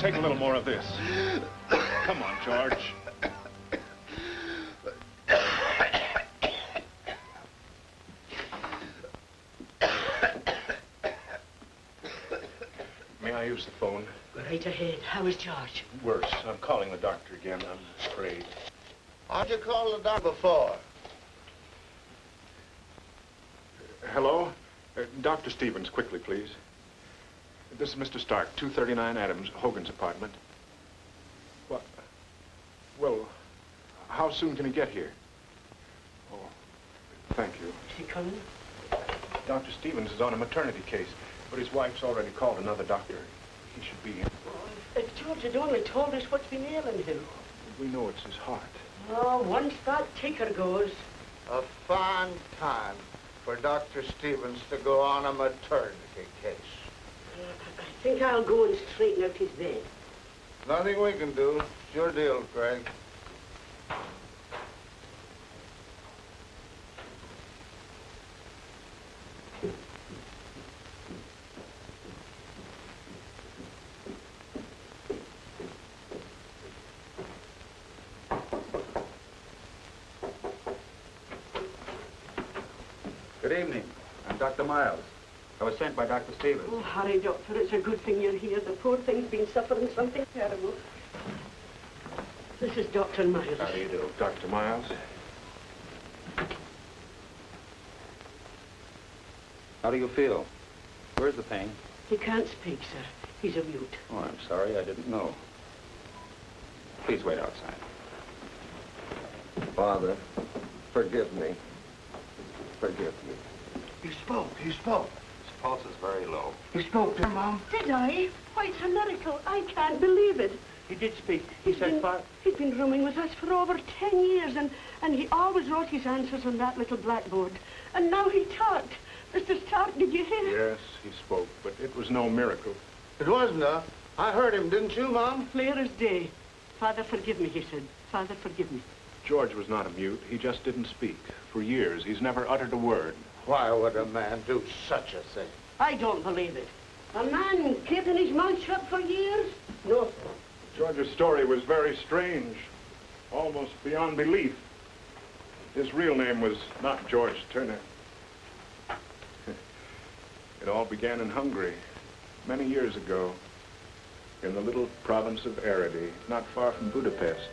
take a little more of this. Come on, George. May I use the phone? Right ahead. How is George? Worse. I'm calling the doctor again. I'm afraid. Why'd you call the doctor before? Hello? Dr. Stevens, quickly, please. This is Mr. Stark, 239 Adams, Hogan's apartment. What? Well, how soon can he get here? Oh, thank you. Is he coming? Dr. Stevens is on a maternity case, but his wife's already called another doctor. He should be in. Oh, if George had only told us what's been ailing him. We know it's his heart. Oh, once that ticker goes. A fine time for Dr. Stevens to go on a maternity case. I think I'll go and straighten out his bed. Nothing we can do. It's your deal, Craig. Good evening. I'm Dr. Miles. I was sent by Dr. Stevens. Oh, Harry, Doctor, it's a good thing you're here. The poor thing's been suffering something terrible. This is Dr. Miles. How do you do? Dr. Miles. How do you feel? Where's the pain? He can't speak, sir. He's a mute. Oh, I'm sorry. I didn't know. Please wait outside. Father, forgive me. Forgive me. You spoke. You spoke. His pulse is very low. You spoke to him, Mom. Did I? Why, it's a miracle. I can't believe it. He did speak. He said, Father. He's been rooming with us for over 10 years, and he always wrote his answers on that little blackboard. And now he talked. Mr. Stark, did you hear? Yes, he spoke, but it was no miracle. It wasn't, I heard him, didn't you, Mom? Clear as day. Father, forgive me, he said. Father, forgive me. George was not a mute. He just didn't speak. For years, he's never uttered a word. Why would a man do such a thing? I don't believe it. A man keeping his mouth shut for years? No, sir. George's story was very strange, almost beyond belief. His real name was not George Turner. It all began in Hungary, many years ago, in the little province of Aradi, not far from Budapest.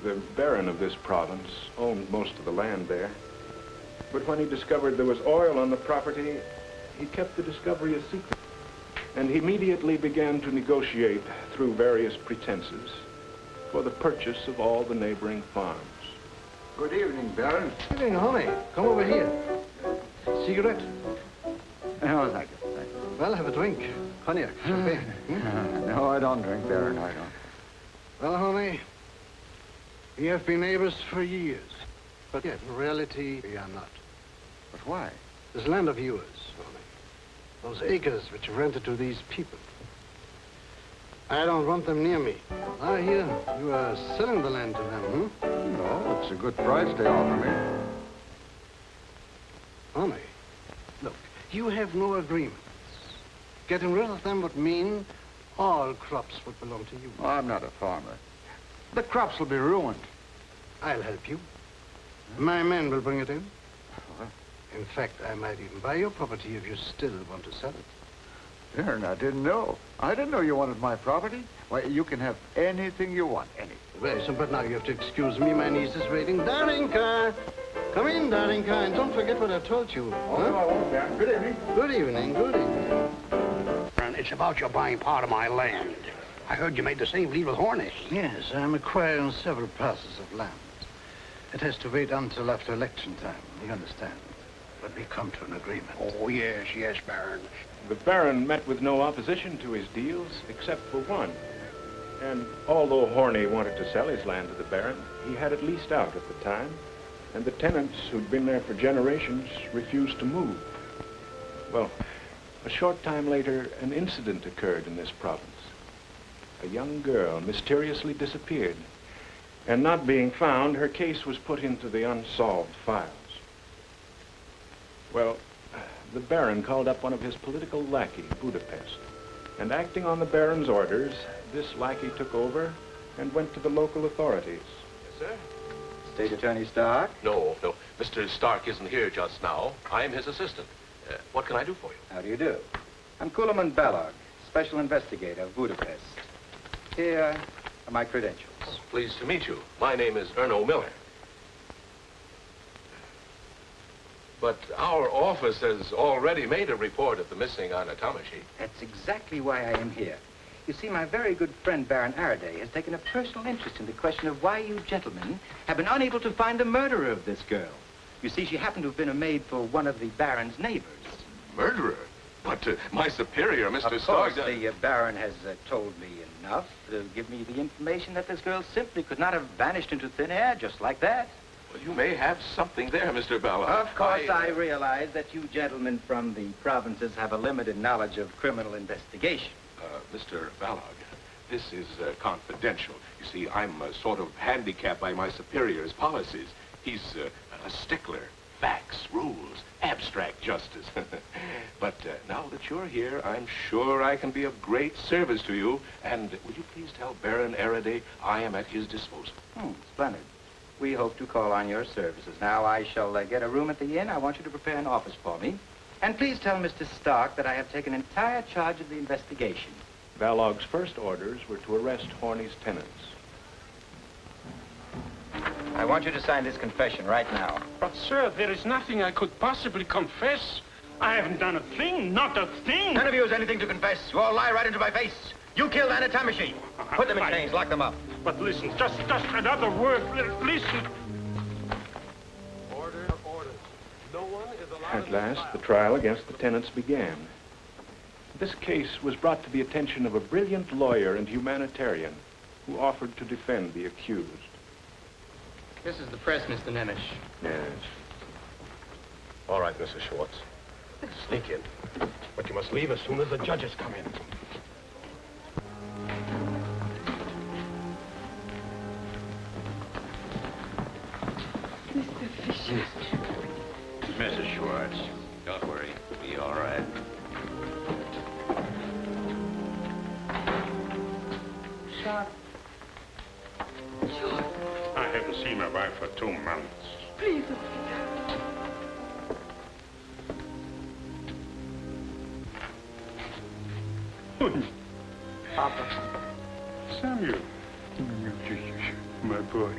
The Baron of this province owned most of the land there. But when he discovered there was oil on the property, he kept the discovery a secret. And he immediately began to negotiate through various pretenses for the purchase of all the neighboring farms. Good evening, Baron. Good evening, honey. Come over here. Cigarette? No, thank you. Thank you. Well, have a drink. Cognac, champagne. No, I don't drink, Baron. I don't. Well, honey, we have been neighbors for years. But yet, in reality, we are not. But why? This land of yours, honey. Those acres which you rented to these people. I don't want them near me. I hear you are selling the land to them, No, it's a good price they offer me. Honey, look, you have no agreements. Getting rid of them would mean all crops would belong to you. Oh, I'm not a farmer. The crops will be ruined. I'll help you. My men will bring it in. What? In fact, I might even buy your property if you still want to sell it. Baron, I didn't know. I didn't know you wanted my property. Why, you can have anything you want, anything. Very soon, but now you have to excuse me. My niece is waiting. Darinka! Come in, Darinka, and don't forget what I told you. Oh, no, I won't, Baron. Good evening. Good evening, good evening. It's about your buying part of my land. I heard you made the same deal with Horney. Yes, I'm acquiring several parcels of land. It has to wait until after election time, you understand. But we come to an agreement. Oh, yes, yes, Baron. The Baron met with no opposition to his deals, except for one. And although Horney wanted to sell his land to the Baron, he had it leased out at the time, and the tenants who'd been there for generations refused to move. Well, a short time later, an incident occurred in this province. A young girl mysteriously disappeared, and not being found, her case was put into the unsolved files. Well, the Baron called up one of his political lackeys, Budapest, And acting on the Baron's orders, this lackey took over and went to the local authorities. Yes, sir? State Attorney Stark? No. Mr. Stark isn't here just now. I'm his assistant. What can I do for you? How do you do? I'm Kuleman Balog, Special Investigator of Budapest. Here are my credentials. Pleased to meet you. My name is Erno Miller. But our office has already made a report of the missing Anna Tamashi. That's exactly why I am here. You see, my very good friend, Baron Araday, has taken a personal interest in the question of why you gentlemen have been unable to find the murderer of this girl. You see, she happened to have been a maid for one of the Baron's neighbors. Murderer? But my superior, Mr. Of Stark... course, the Baron has told me enough to give me the information that this girl simply could not have vanished into thin air just like that. Well, you may have something there, Mr. Balog. Of course, I realize that you gentlemen from the provinces have a limited knowledge of criminal investigation. Mr. Balog, this is confidential. You see, I'm sort of handicapped by my superior's policies. He's a stickler. Facts, rules, abstract justice. But now that you're here, I'm sure I can be of great service to you. And will you please tell Baron Araday I am at his disposal? Splendid. We hope to call on your services. Now, I shall get a room at the inn. I want you to prepare an office for me. And please tell Mr. Stark that I have taken entire charge of the investigation. Balog's first orders were to arrest Horney's tenants. I want you to sign this confession right now. But, sir, there is nothing I could possibly confess. I haven't done a thing, not a thing. None of you has anything to confess. You all lie right into my face. You killed Anna Tamashi. Put them in chains, lock them up. But listen, just another word. Listen. Order. No one is allowed... At last, the trial against the tenants began. This case was brought to the attention of a brilliant lawyer and humanitarian who offered to defend the accused. This is the press, Mr. Nemish. Yes. All right, Mrs. Schwartz. Sneak in. But you must leave as soon as the judges come in. Mr. Fisher. Mrs. Schwartz, don't worry. We'll be all right. George. George. I haven't seen my wife for 2 months. Please don't see her. Papa. Samuel. My boy.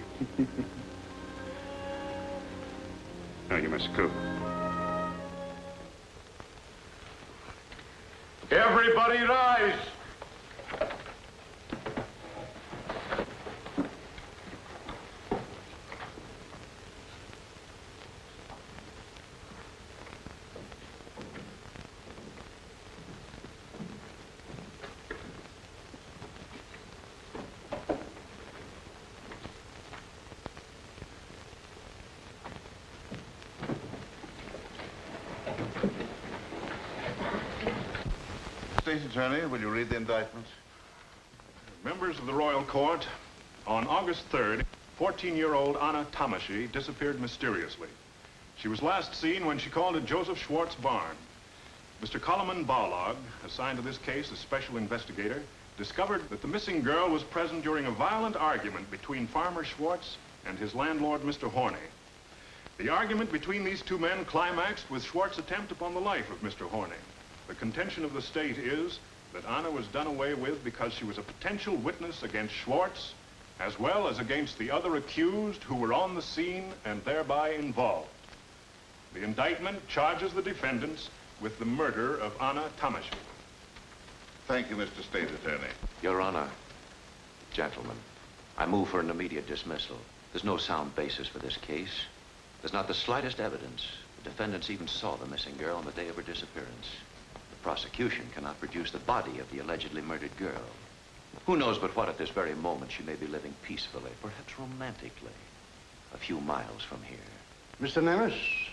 Now you must go. Everybody rise. State Attorney, will you read the indictments? Members of the Royal Court, on August 3rd, 14-year-old Anna Tamashi disappeared mysteriously. She was last seen when she called at Joseph Schwartz' barn. Mr. Coleman Balog, assigned to this case as special investigator, discovered that the missing girl was present during a violent argument between Farmer Schwartz and his landlord, Mr. Horney. The argument between these two men climaxed with Schwartz's attempt upon the life of Mr. Horney. The contention of the state is that Anna was done away with because she was a potential witness against Schwartz, as well as against the other accused who were on the scene and thereby involved. The indictment charges the defendants with the murder of Anna Tamashi. Thank you, Mr. State Attorney. Your Honor, gentlemen, I move for an immediate dismissal. There's no sound basis for this case. There's not the slightest evidence. The defendants even saw the missing girl on the day of her disappearance. The prosecution cannot produce the body of the allegedly murdered girl. Who knows but what at this very moment she may be living peacefully, perhaps romantically, a few miles from here. Mr. Nemish,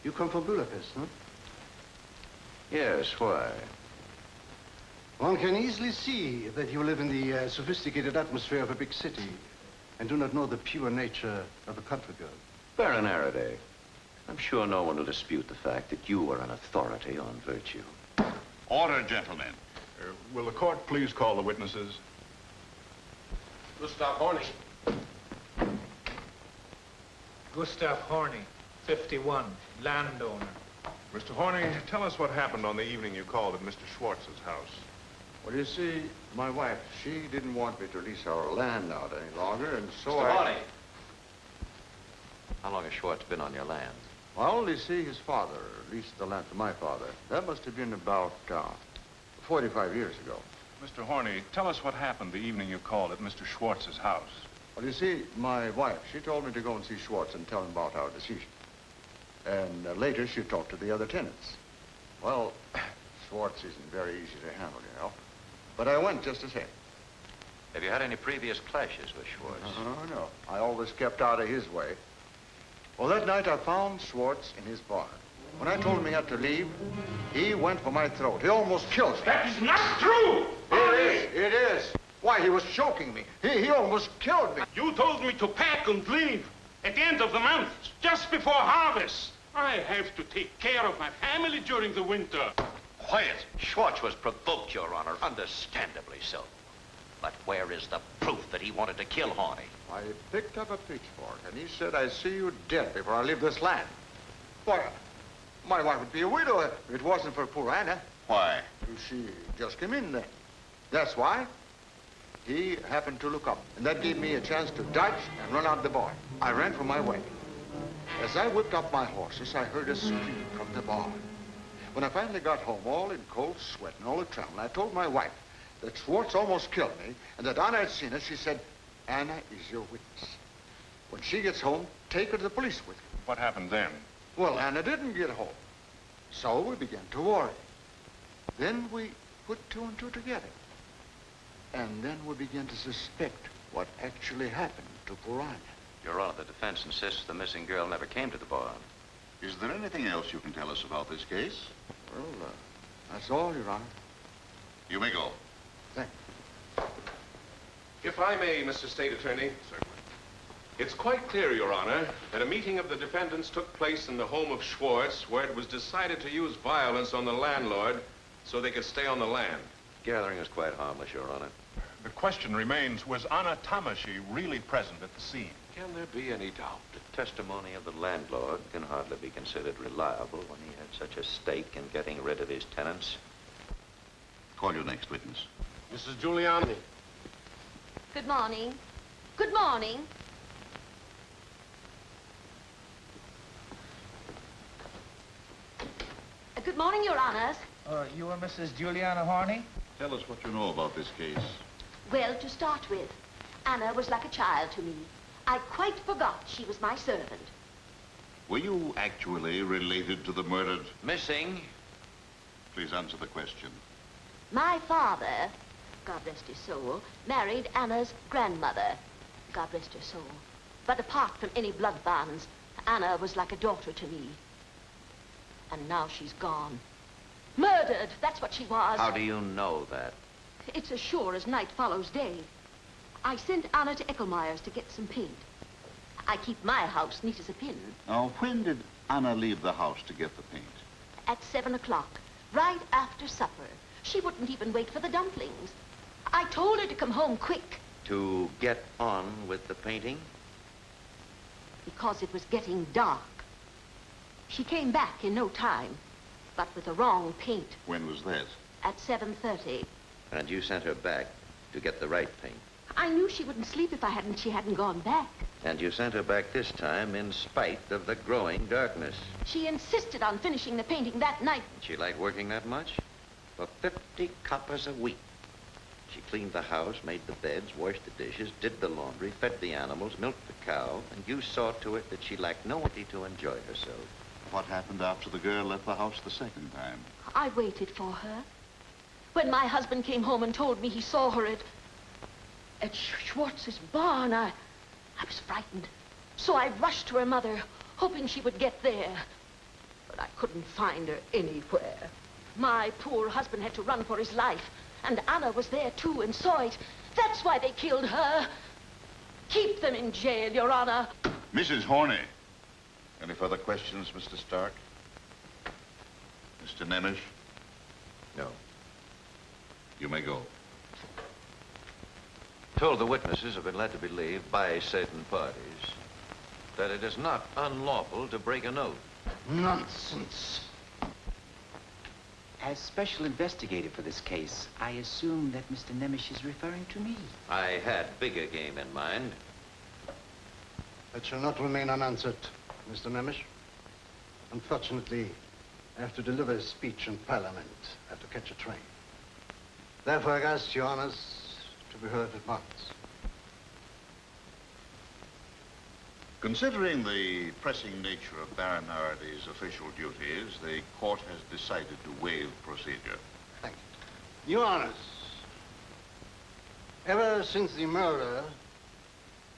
you come from Budapest, huh? Yes, why? One can easily see that you live in the sophisticated atmosphere of a big city and do not know the pure nature of a country girl. Baron Araday, I'm sure no one will dispute the fact that you are an authority on virtue. Order, gentlemen. Will the court please call the witnesses? Gustav Horney. Gustav Horney, 51, landowner. Mr. Horney, tell us what happened on the evening you called at Mr. Schwartz's house. Well, you see, my wife, she didn't want me to lease our land out any longer, and so Mr. Horney. How long has Schwartz been on your land? I only see his father leased the land to my father. That must have been about 45 years ago. Mr. Horney, tell us what happened the evening you called at Mr. Schwartz's house. Well, you see, my wife, she told me to go and see Schwartz and tell him about our decision. And later, she talked to the other tenants. Well, Schwartz isn't very easy to handle, you know. But I went just the same. Have you had any previous clashes with Schwartz? No. I always kept out of his way. Well, that night, I found Schwartz in his barn. When I told him he had to leave, he went for my throat. He almost killed me. That is not true! It is. Why, he was choking me. He almost killed me. You told me to pack and leave at the end of the month, just before harvest. I have to take care of my family during the winter. Quiet. Schwartz was provoked, Your Honor, understandably so. But where is the proof that he wanted to kill Horney? I picked up a pitchfork, and he said, "I see you dead before I leave this land." Why, my wife would be a widow if it wasn't for poor Anna. Why? She just came in then. That's why. He happened to look up, and that gave me a chance to dodge and run out the barn. I ran for my way. As I whipped up my horses, I heard a scream from the barn. When I finally got home, all in cold sweat and all the trembling, I told my wife that Schwartz almost killed me, and that Anna had seen it. She said, "Anna is your witness. When she gets home, take her to the police with you." What happened then? Well, Anna didn't get home. So we began to worry. Then we put two and two together. And then we began to suspect what actually happened to poor Anna. Your Honor, the defense insists the missing girl never came to the barn. Is there anything else you can tell us about this case? Well, that's all, Your Honor. You may go. Thank you. If I may, Mr. State Attorney. Certainly. It's quite clear, Your Honor, that a meeting of the defendants took place in the home of Schwartz, where it was decided to use violence on the landlord so they could stay on the land. Gathering is quite harmless, Your Honor. The question remains, was Anna Tamashi really present at the scene? Can there be any doubt? The testimony of the landlord can hardly be considered reliable when he had such a stake in getting rid of his tenants. Call your next witness. Mrs. Giuliani. Good morning. Good morning. Good morning, Your Honors. You are Mrs. Juliana Horney? Tell us what you know about this case. Well, to start with, Anna was like a child to me. I quite forgot she was my servant. Were you actually related to the murdered? Missing. Please answer the question. My father, God rest his soul, married Anna's grandmother, God rest her soul. But apart from any blood bonds, Anna was like a daughter to me. And now she's gone. Murdered, that's what she was. How do you know that? It's as sure as night follows day. I sent Anna to Eckelmeyer's to get some paint. I keep my house neat as a pin. Now, when did Anna leave the house to get the paint? At 7 o'clock, right after supper. She wouldn't even wait for the dumplings. I told her to come home quick. To get on with the painting? Because it was getting dark. She came back in no time, but with the wrong paint. When was that? At 7:30. And you sent her back to get the right paint? I knew she wouldn't sleep if she hadn't gone back. And you sent her back this time in spite of the growing darkness. She insisted on finishing the painting that night. She liked working that much? For 50 coppers a week. She cleaned the house, made the beds, washed the dishes, did the laundry, fed the animals, milked the cow, and you saw to it that she lacked no ability to enjoy herself. What happened after the girl left the house the second time? I waited for her. When my husband came home and told me he saw her at Schwartz's barn, I was frightened. So I rushed to her mother, hoping she would get there. But I couldn't find her anywhere. My poor husband had to run for his life. And Anna was there, too, and saw it. That's why they killed her. Keep them in jail, Your Honor. Mrs. Horney. Any further questions, Mr. Stark? Mr. Nemish? No. You may go. Told the witnesses have been led to believe by certain parties that it is not unlawful to break an oath. Nonsense. As special investigator for this case, I assume that Mr. Nemish is referring to me. I had bigger game in mind. That shall not remain unanswered, Mr. Nemish. Unfortunately, I have to deliver a speech in Parliament. I have to catch a train. Therefore, I ask your honors to be heard at once. Considering the pressing nature of Baron Araday's official duties, the court has decided to waive procedure. Thank you. Your honors, ever since the murder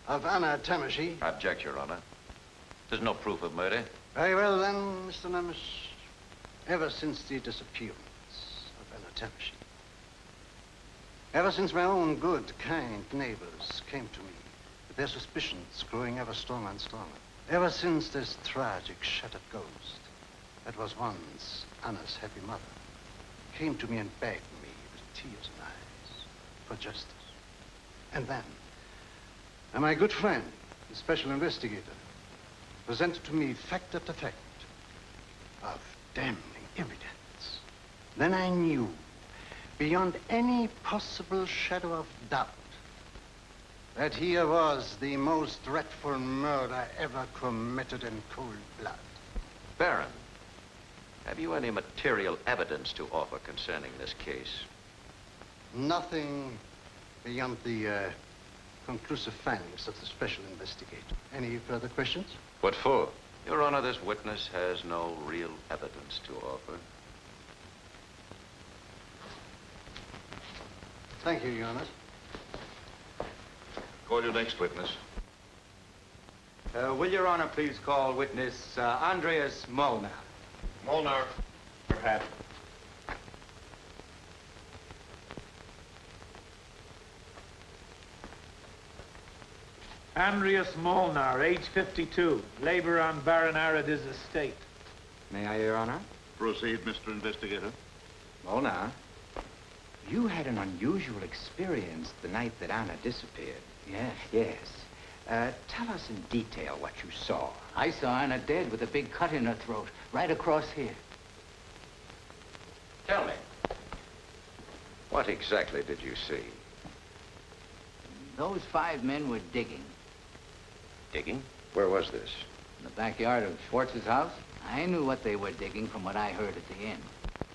of Anna Tamashi... Object, Your Honor. There's no proof of murder. Very well, then, Mr. Nemish. Ever since the disappearance of Anna Tamashi. Ever since my own good, kind neighbors came to me, with their suspicions growing ever stronger and stronger. Ever since this tragic, shattered ghost that was once Anna's happy mother came to me and begged me with tears in eyes for justice. And then, my good friend, the special investigator, presented to me fact after fact of damning evidence. Then I knew, beyond any possible shadow of doubt, that here was the most dreadful murder ever committed in cold blood. Baron, have you any material evidence to offer concerning this case? Nothing beyond the conclusive findings of the special investigator. Any further questions? What for? Your Honor, this witness has no real evidence to offer. Thank you, Your Honor. Call your next witness. Will Your Honor please call witness Andreas Molnar? Molnar, your hat. Andreas Molnar, age 52, labor on Baron Araday's estate. May I, Your Honor? Proceed, Mr. Investigator. Molnar, you had an unusual experience the night that Anna disappeared. Yes. Yes. Tell us in detail what you saw. I saw Anna dead with a big cut in her throat, right across here. Tell me, what exactly did you see? Those 5 men were digging. Digging? Where was this? In the backyard of Schwartz's house. I knew what they were digging from what I heard at the inn.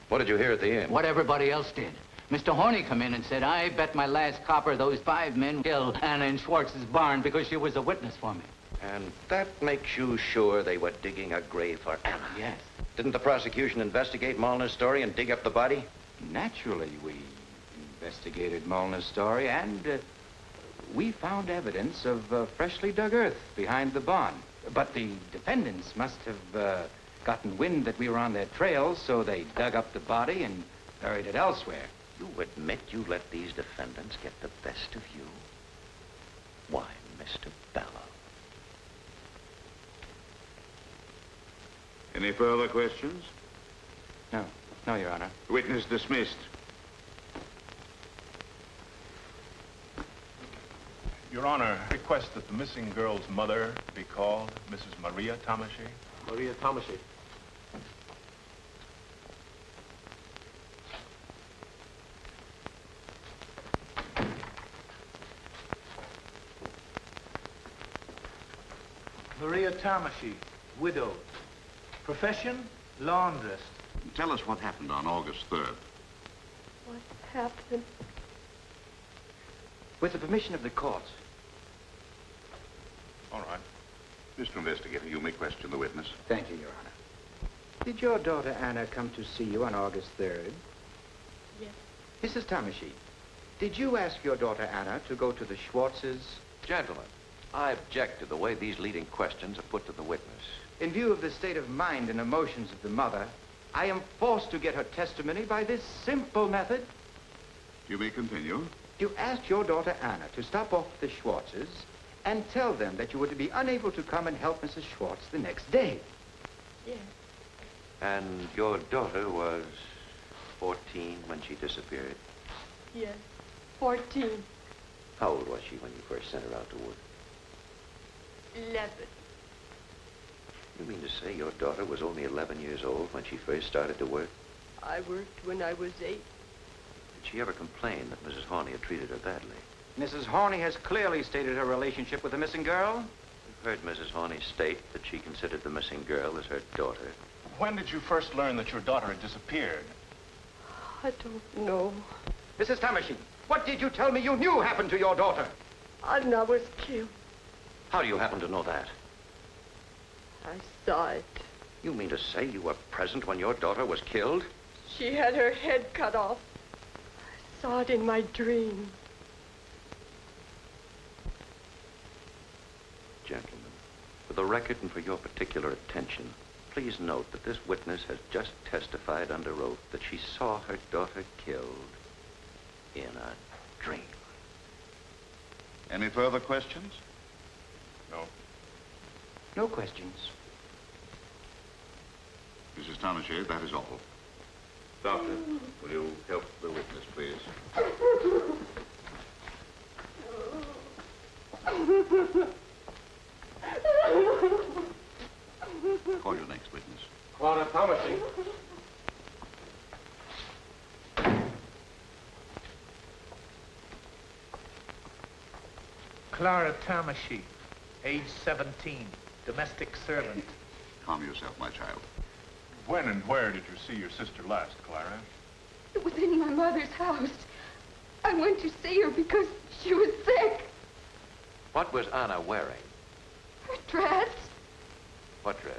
What did you hear at the inn? What everybody else did. Mr. Horney come in and said, I bet my last copper those 5 men killed Anna in Schwartz's barn because she was a witness for me. And that makes you sure they were digging a grave for Anna? Yes. Didn't the prosecution investigate Molnar's story and dig up the body? Naturally, we investigated Molnar's story, and we found evidence of freshly dug earth behind the barn. But the defendants must have gotten wind that we were on their trail, so they dug up the body and buried it elsewhere. You admit you let these defendants get the best of you? Why, Mr. Bellow? Any further questions? No, Your Honor. Witness dismissed. Your Honor, request that the missing girl's mother be called, Mrs. Maria Tamashi. Maria Tamashi. Maria Tamashi, widowed. Profession, laundress. Tell us what happened on August 3rd. What happened? With the permission of the court. All right. Mr. Investigator, you may question the witness. Thank you, Your Honor. Did your daughter Anna come to see you on August 3rd? Yes. Mrs. Tamashi, did you ask your daughter Anna to go to the Schwartzes? Gentlemen, I object to the way these leading questions are put to the witness. In view of the state of mind and emotions of the mother, I am forced to get her testimony by this simple method. You may continue. You asked your daughter Anna to stop off at the Schwartzes and tell them that you were to be unable to come and help Mrs. Schwartz the next day. Yes. And your daughter was... 14 when she disappeared? Yes, 14. How old was she when you first sent her out to work? 11. You mean to say your daughter was only 11 years old when she first started to work? I worked when I was 8. Did she ever complain that Mrs. Horney had treated her badly? Mrs. Horney has clearly stated her relationship with the missing girl. You've heard Mrs. Horney state that she considered the missing girl as her daughter. When did you first learn that your daughter had disappeared? I don't know. Mrs. Tamashine, what did you tell me you knew happened to your daughter? Anna was killed. How do you happen to know that? I saw it. You mean to say you were present when your daughter was killed? She had her head cut off. I saw it in my dream. Gentlemen, for the record and for your particular attention, please note that this witness has just testified under oath that she saw her daughter killed in a dream. Any further questions? No. No questions. Mrs. Townshend, that is all. Doctor, will you help the witness, please? Call your next witness. Clara Thomasy. Clara Tamashi, age 17, domestic servant. Calm yourself, my child. When and where did you see your sister last, Clara? It was in my mother's house. I went to see her because she was sick. What was Anna wearing? Her dress, What dress?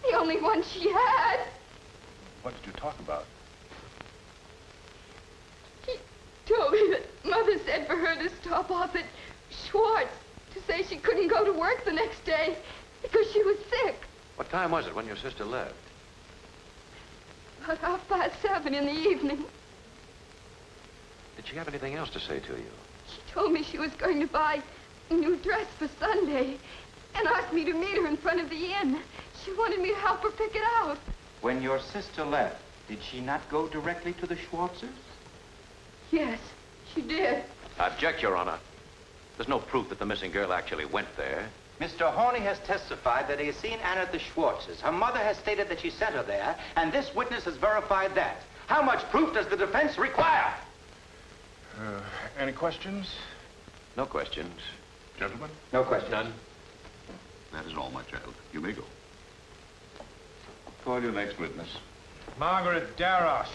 the only one she had. What did you talk about? She told me that Mother said for her to stop off at Schwartz to say she couldn't go to work the next day because she was sick. What time was it when your sister left? About 7:30 in the evening. Did she have anything else to say to you? She told me she was going to buy a new dress for Sunday and asked me to meet her in front of the inn. She wanted me to help her pick it out. When your sister left, did she not go directly to the Schwartzes? Yes, she did. Object, Your Honor. There's no proof that the missing girl actually went there. Mr. Horney has testified that he has seen Anna at the Schwartzes. Her mother has stated that she sent her there, and this witness has verified that. How much proof does the defense require? Any questions? No questions. Gentlemen? No questions. None. That is all, my child. You may go. Call your next witness. Margaret Darosh.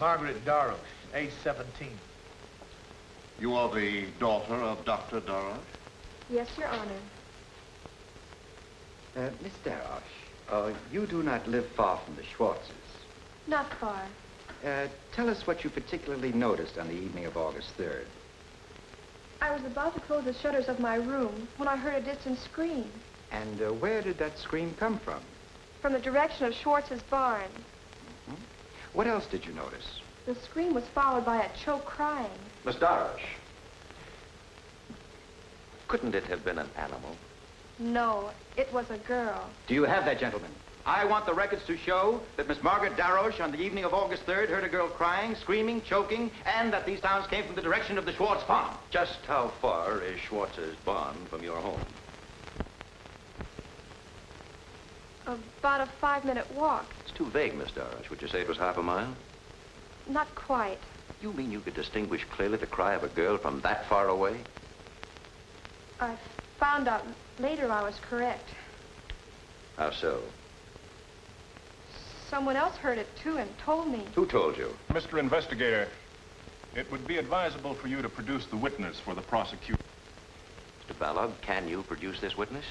Margaret Darosh, age 17. You are the daughter of Dr. Darroch? Yes, Your Honor. Miss Darosh, you do not live far from the Schwartzes. Not far. Tell us what you particularly noticed on the evening of August 3rd. I was about to close the shutters of my room when I heard a distant scream. And where did that scream come from? From the direction of Schwartz's barn. What else did you notice? The scream was followed by a choked crying. Miss Darosh, couldn't it have been an animal? No, it was a girl. Do you have that, gentlemen? I want the records to show that Miss Margaret Darosh on the evening of August 3rd heard a girl crying, screaming, choking, and that these sounds came from the direction of the Schwartz farm. Just how far is Schwartz's barn from your home? About a 5-minute walk. It's too vague, Miss Darosh. Would you say it was half a mile? Not quite. You mean you could distinguish clearly the cry of a girl from that far away? I found out later I was correct. How so? Someone else heard it, too, and told me. Who told you? Mr. Investigator, it would be advisable for you to produce the witness for the prosecution. Mr. Balog, can you produce this witness?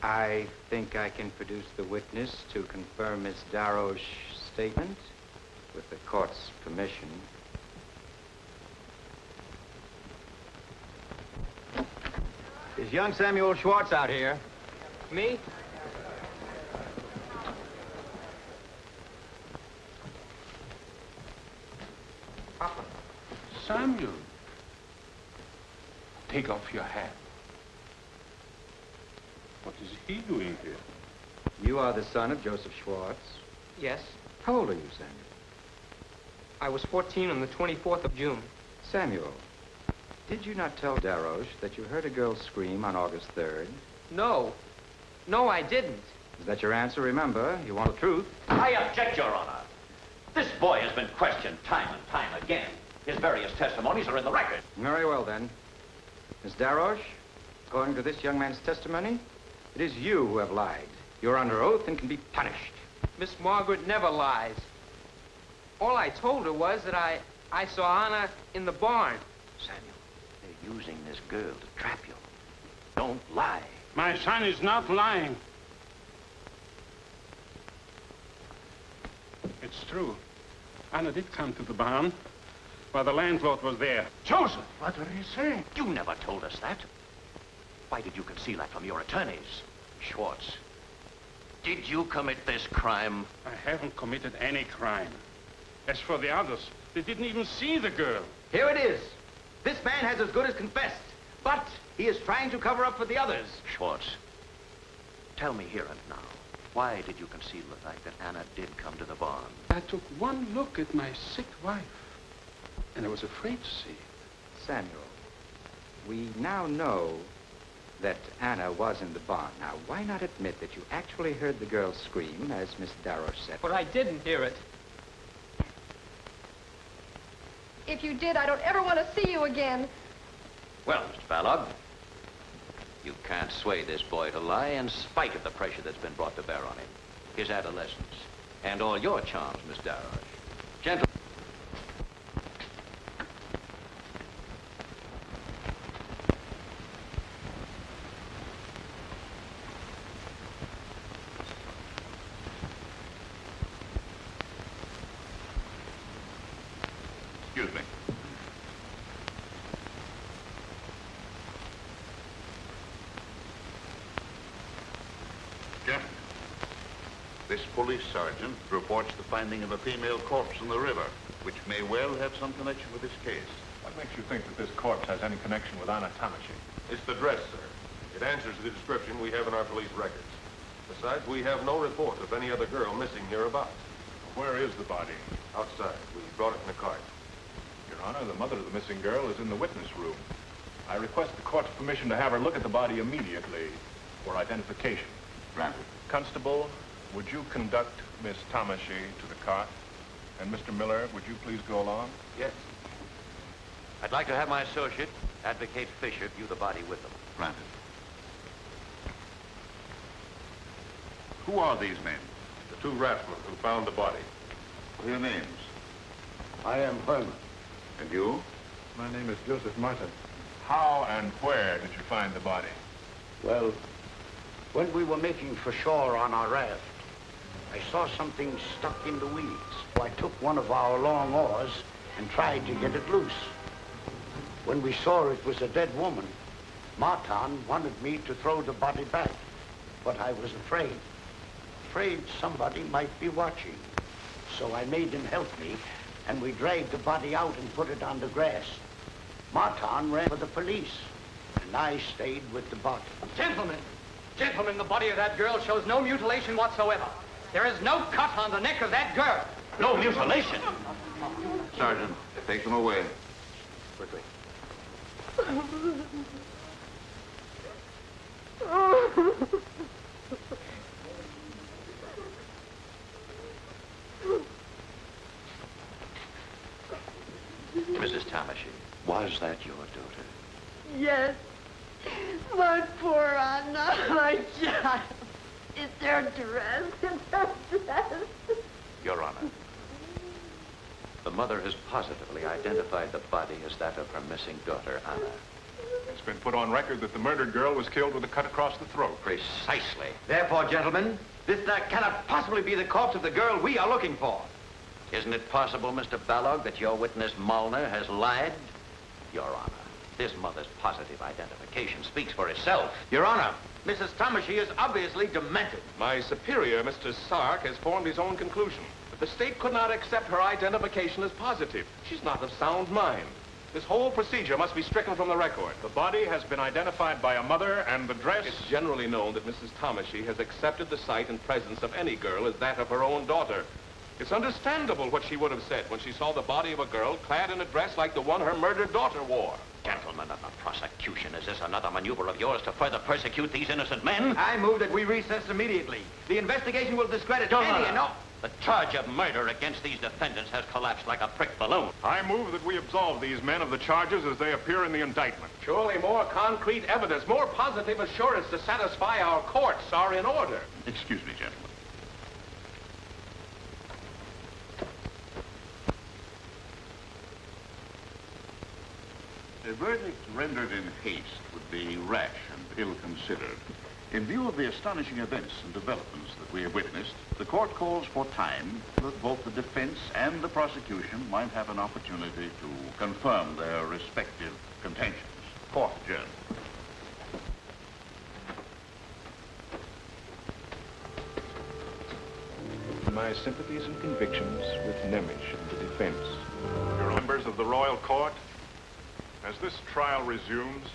I think I can produce the witness to confirm Miss Darosh's statement with the court's permission. Is young Samuel Schwartz out here? Me? Samuel, take off your hat. What is he doing here? You are the son of Joseph Schwartz. Yes. How old are you, Samuel? I was 14 on the 24th of June. Samuel, did you not tell Daroche that you heard a girl scream on August 3rd? No. No, I didn't. Is that your answer? Remember, you want the truth. I object, Your Honor. This boy has been questioned time and time again. His various testimonies are in the record. Very well, then. Miss Daroche, according to this young man's testimony, it is you who have lied. You're under oath and can be punished. Miss Margaret never lies. All I told her was that I saw Anna in the barn. Samuel, they're using this girl to trap you. Don't lie. My son is not lying. It's true. Anna did come to the barn while the landlord was there. Joseph, what are you saying? You never told us that. Why did you conceal that from your attorneys? Schwartz, did you commit this crime? I haven't committed any crime. As for the others, they didn't even see the girl. Here it is. This man has as good as confessed, but he is trying to cover up for the others. Schwartz, tell me here and now, why did you conceal the fact that Anna did come to the barn? I took one look at my sick wife, and I was afraid to see. Samuel, we now know that Anna was in the barn. Now, why not admit that you actually heard the girl scream, as Miss Daroche said? But I didn't hear it. If you did, I don't ever want to see you again. Well, Mr. Balog, you can't sway this boy to lie in spite of the pressure that's been brought to bear on him. His adolescence, and all your charms, Miss Daroche. Gentlemen. Excuse me. Gentlemen, this police sergeant reports the finding of a female corpse in the river, which may well have some connection with this case. What makes you think that this corpse has any connection with Anna Tamashi? It's the dress, sir. It answers the description we have in our police records. Besides, we have no report of any other girl missing hereabouts. Where is the body? Outside. We brought it in a cart. Your Honor, the mother of the missing girl is in the witness room. I request the court's permission to have her look at the body immediately for identification. Granted. Constable, would you conduct Miss Tamashi to the cart? And Mr. Miller, would you please go along? Yes. I'd like to have my associate, Advocate Fisher, view the body with them. Granted. Who are these men? The two raftsmen who found the body. What are your names? I am Herman. And you? My name is Joseph Martin. How and where did you find the body? Well, when we were making for shore on our raft, I saw something stuck in the weeds. So I took one of our long oars and tried to get it loose. When we saw it was a dead woman, Martin wanted me to throw the body back, but I was afraid somebody might be watching. So I made him help me, and we dragged the body out and put it on the grass. Martin ran for the police, and I stayed with the body. Gentlemen, the body of that girl shows no mutilation whatsoever. There is no cut on the neck of that girl. No mutilation? Sergeant, take them away. Quickly. Mrs. Tamashi, was that your daughter? Yes. My poor Anna, my child. It's her dress. It's her dress. Your Honor, the mother has positively identified the body as that of her missing daughter, Anna. It's been put on record that the murdered girl was killed with a cut across the throat. Precisely. Therefore, gentlemen, this cannot possibly be the corpse of the girl we are looking for. Isn't it possible, Mr. Balog, that your witness, Molnar, has lied? Your Honor, this mother's positive identification speaks for itself. Your Honor, Mrs. Tamashi is obviously demented. My superior, Mr. Sark, has formed his own conclusion. But the state could not accept her identification as positive. She's not of sound mind. This whole procedure must be stricken from the record. The body has been identified by a mother, and the dress... It's generally known that Mrs. Tomashy has accepted the sight and presence of any girl as that of her own daughter. It's understandable what she would have said when she saw the body of a girl clad in a dress like the one her murdered daughter wore. Gentlemen of the prosecution, is this another maneuver of yours to further persecute these innocent men? I move that we recess immediately. The investigation will discredit any and all. The charge of murder against these defendants has collapsed like a pricked balloon. I move that we absolve these men of the charges as they appear in the indictment. Surely more concrete evidence, more positive assurance to satisfy our courts are in order. Excuse me, gentlemen. A verdict rendered in haste would be rash and ill-considered. In view of the astonishing events and developments that we have witnessed, the court calls for time that both the defense and the prosecution might have an opportunity to confirm their respective contentions. Court adjourned. My sympathies and convictions with Nemish and the defense. Your members of the royal court, as this trial resumes,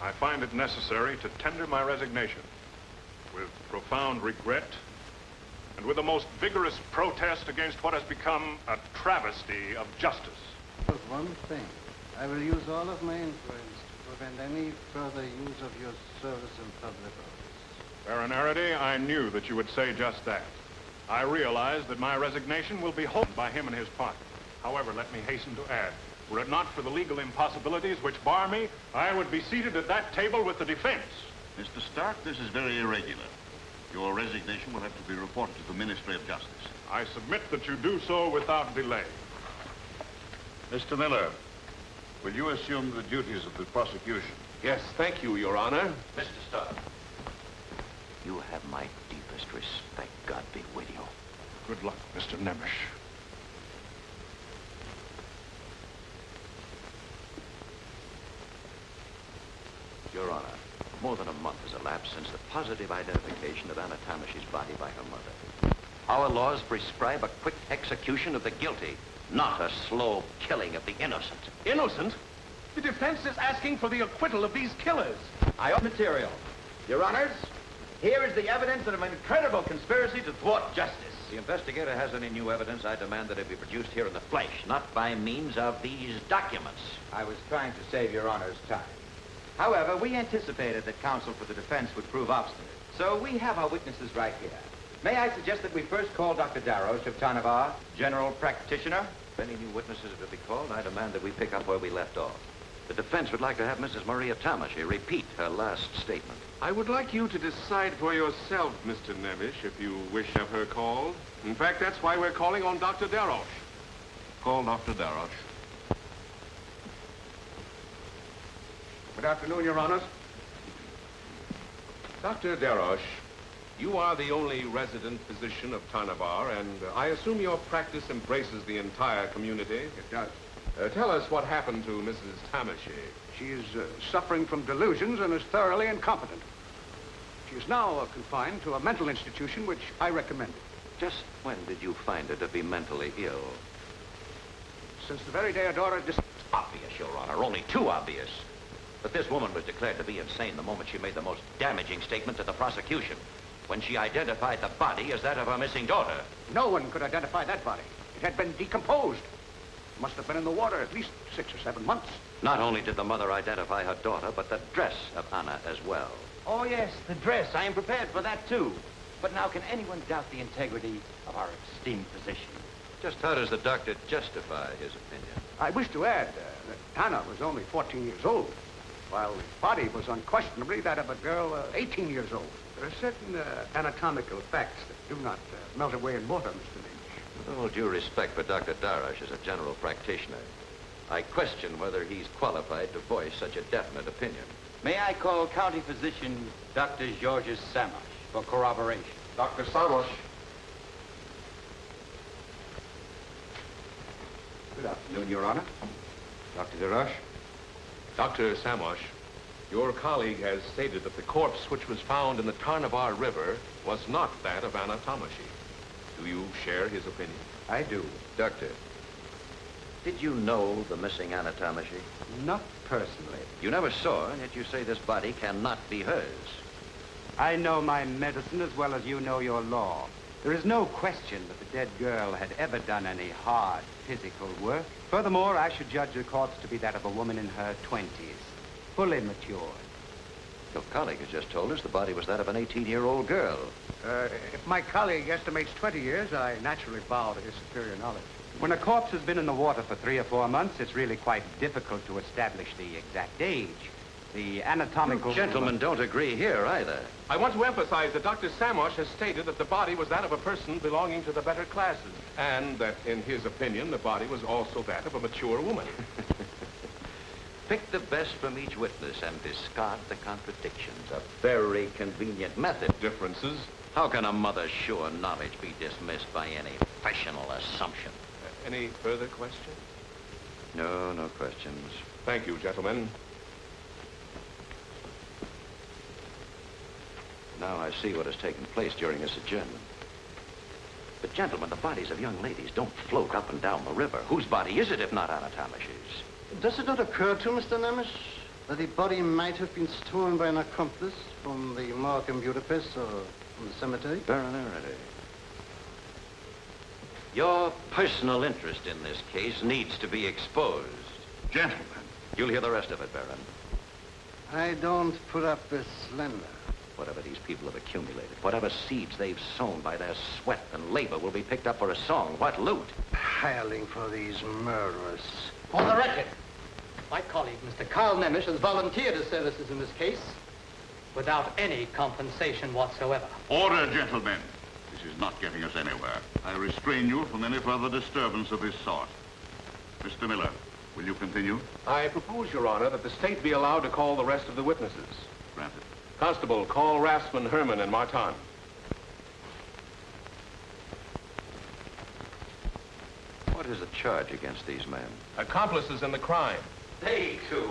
I find it necessary to tender my resignation with profound regret and with the most vigorous protest against what has become a travesty of justice. But one thing, I will use all of my influence to prevent any further use of your service in public office. Baron Araday, I knew that you would say just that. I realize that my resignation will be hoped by him and his party. However, let me hasten to add, were it not for the legal impossibilities which bar me, I would be seated at that table with the defense. Mr. Stark, this is very irregular. Your resignation will have to be reported to the Ministry of Justice. I submit that you do so without delay. Mr. Miller, will you assume the duties of the prosecution? Yes, thank you, Your Honor. Mr. Stark, you have my deepest respect. God be with you. Good luck, Mr. Nemish. Your Honor, more than a month has elapsed since the positive identification of Anna Tamashy's body by her mother. Our laws prescribe a quick execution of the guilty, not a slow killing of the innocent. Innocent? The defense is asking for the acquittal of these killers. I owe material. Your Honors, here is the evidence of an incredible conspiracy to thwart justice. The investigator has any new evidence, I demand that it be produced here in the flesh, not by means of these documents. I was trying to save Your Honor's time. However, we anticipated that counsel for the defense would prove obstinate. So we have our witnesses right here. May I suggest that we first call Dr. Darroch of Tanavar, general practitioner? If any new witnesses are to be called, I demand that we pick up where we left off. The defense would like to have Mrs. Maria Tamashy repeat her last statement. I would like you to decide for yourself, Mr. Nemish, if you wish to have her called. In fact, that's why we're calling on Dr. Darroch. Call Dr. Darroch. Good afternoon, Your Honors. Dr. Darroch, you are the only resident physician of Tanavar, and I assume your practice embraces the entire community. It does. Tell us what happened to Mrs. Tamashy. She is suffering from delusions and is thoroughly incompetent. She is now confined to a mental institution, which I recommended. Just when did you find her to be mentally ill? Since the very day her daughter Obvious, Your Honor, only too obvious. But this woman was declared to be insane the moment she made the most damaging statement to the prosecution, when she identified the body as that of her missing daughter. No one could identify that body. It had been decomposed. It must have been in the water at least 6 or 7 months. Not only did the mother identify her daughter, but the dress of Anna as well. Oh, yes, the dress. I am prepared for that, too. But now, can anyone doubt the integrity of our esteemed physician? Just how does the doctor justify his opinion? I wish to add that Anna was only 14 years old, while the body was unquestionably that of a girl 18 years old. There are certain anatomical facts that do not melt away in water, Mr. Lynch. With all due respect for Dr. Darroch as a general practitioner, I question whether he's qualified to voice such a definite opinion. May I call County Physician Dr. Georges Samash for corroboration? Dr. Samash. Good afternoon, Your Honor. Dr. Darroch. Dr. Samash, your colleague has stated that the corpse which was found in the Tarnavar River was not that of Anna Tamashy. Do you share his opinion? I do. Doctor, Did you know the missing anatomy? Not personally. You never saw her, and yet you say this body cannot be hers. I know my medicine as well as you know your law. There is no question that the dead girl had ever done any hard physical work. Furthermore, I should judge the corpse to be that of a woman in her 20s, fully matured. Your colleague has just told us the body was that of an 18-year-old girl. If my colleague estimates 20 years, I naturally bow to his superior knowledge. When a corpse has been in the water for 3 or 4 months, it's really quite difficult to establish the exact age. The anatomical... You gentlemen don't agree here either. I want to emphasize that Dr. Samosh has stated that the body was that of a person belonging to the better classes, and that, in his opinion, the body was also that of a mature woman. Pick the best from each witness and discard the contradictions. A very convenient method. Differences? How can a mother's sure knowledge be dismissed by any professional assumption? Any further questions? No, no questions. Thank you, gentlemen. Now I see what has taken place during this adjournment. But, gentlemen, the bodies of young ladies don't float up and down the river. Whose body is it, if not Anatomish's? Does it not occur to Mr. Nemes that the body might have been stolen by an accomplice from the morgue in Budapest or from the cemetery? Baron Araday. Your personal interest in this case needs to be exposed. Gentlemen. You'll hear the rest of it, Baron. I don't put up this slender. Whatever these people have accumulated, whatever seeds they've sown by their sweat and labor will be picked up for a song. What loot? Hireling for these murderers. For the record, my colleague, Mr. Carl Nemes, has volunteered his services in this case without any compensation whatsoever. Order, gentlemen. This is not getting us anywhere. I restrain you from any further disturbance of this sort. Mr. Miller, will you continue? I propose, Your Honor, that the state be allowed to call the rest of the witnesses. Granted. Constable, call Rassman, Herman, and Martin. What is the charge against these men? Accomplices in the crime. They too.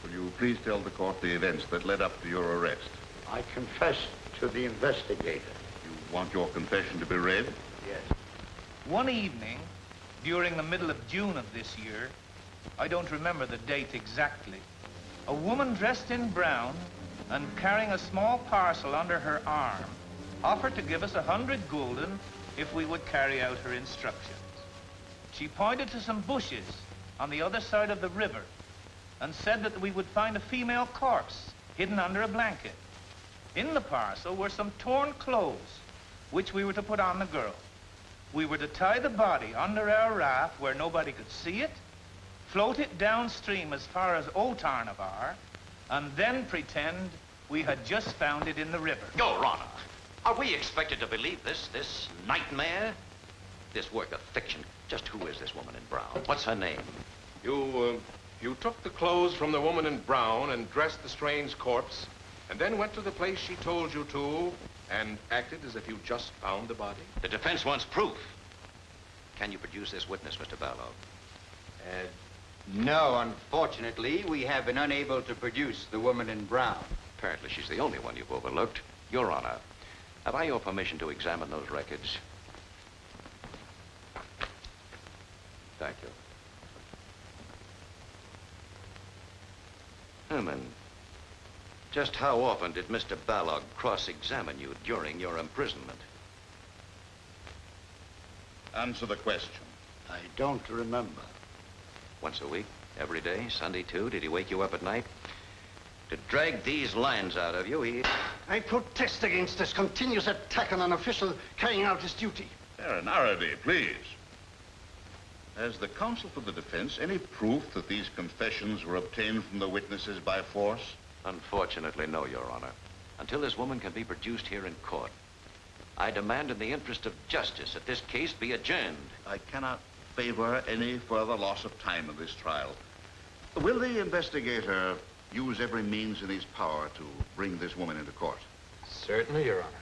Will you please tell the court the events that led up to your arrest? I confess to the investigator. You want your confession to be read? Yes. One evening, during the middle of June of this year, I don't remember the date exactly, a woman dressed in brown and carrying a small parcel under her arm offered to give us 100 gulden if we would carry out her instructions. She pointed to some bushes on the other side of the river and said that we would find a female corpse hidden under a blanket. In the parcel were some torn clothes, which we were to put on the girl. We were to tie the body under our raft where nobody could see it, float it downstream as far as Otarnavar, and then pretend we had just found it in the river. Your Honor, are we expected to believe this nightmare? This work of fiction? Just who is this woman in brown? What's her name? You took the clothes from the woman in brown and dressed the strange corpse, and then went to the place she told you to and acted as if you just found the body? The defense wants proof. Can you produce this witness, Mr. Barlow? No, unfortunately, we have been unable to produce the woman in brown. Apparently she's the only one you've overlooked. Your Honor, have I your permission to examine those records? Thank you. Herman, just how often did Mr. Balog cross-examine you during your imprisonment? Answer the question. I don't remember. Once a week? Every day? Sunday, too? Did he wake you up at night? To drag these lines out of you, he... I protest against this continuous attack on an official carrying out his duty. Baron Araday, please. Has the counsel for the defense any proof that these confessions were obtained from the witnesses by force? Unfortunately, no, Your Honor. Until this woman can be produced here in court, I demand in the interest of justice that this case be adjourned. I cannot favor any further loss of time in this trial. Will the investigator use every means in his power to bring this woman into court? Certainly, Your Honor.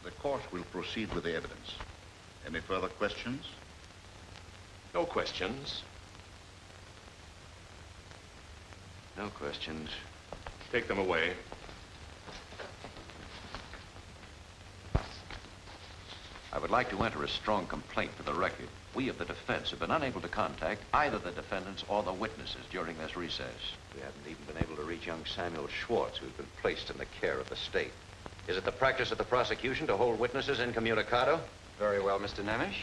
The court will proceed with the evidence. Any further questions? No questions. No questions. Take them away. I would like to enter a strong complaint for the record. We of the defense have been unable to contact either the defendants or the witnesses during this recess. We haven't even been able to reach young Samuel Schwartz, who's been placed in the care of the state. Is it the practice of the prosecution to hold witnesses incommunicado? Very well, Mr. Nemish.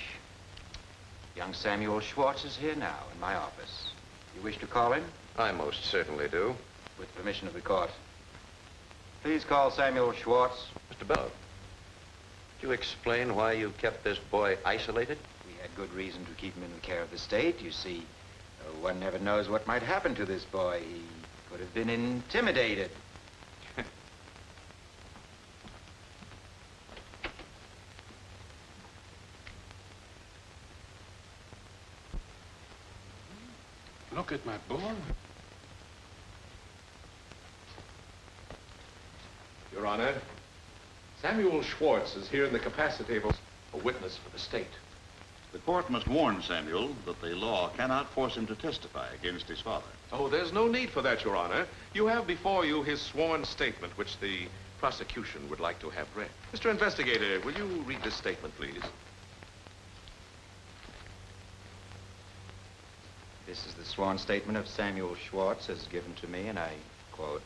Young Samuel Schwartz is here now in my office. You wish to call him? I most certainly do. With permission of the court. Please call Samuel Schwartz. Mr. Bell, could you explain why you kept this boy isolated? We had good reason to keep him in the care of the state. You see, one never knows what might happen to this boy. He could have been intimidated. Look at my boy. Your Honor, Samuel Schwartz is here in the capacity of a witness for the state. The court must warn Samuel that the law cannot force him to testify against his father. Oh, there's no need for that, Your Honor. You have before you his sworn statement, which the prosecution would like to have read. Mr. Investigator, will you read this statement, please? This is the sworn statement of Samuel Schwartz as given to me, and I quote,